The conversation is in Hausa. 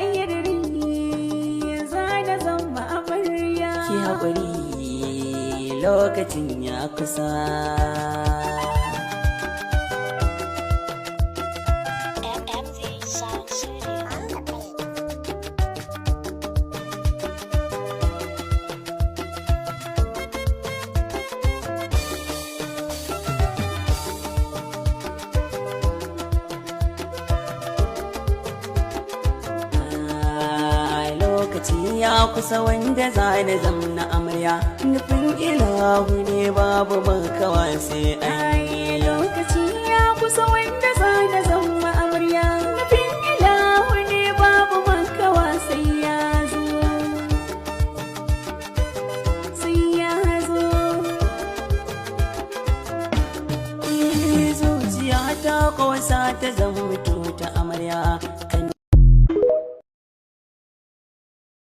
ayyarri zana zama amarya. Ki haƙuri lokacin ya kusa. Lokaci ya kusa wanda zana zamna amarya, nufin ilahu ne babu makawa sai an yi. Lokaci ya kusa wanda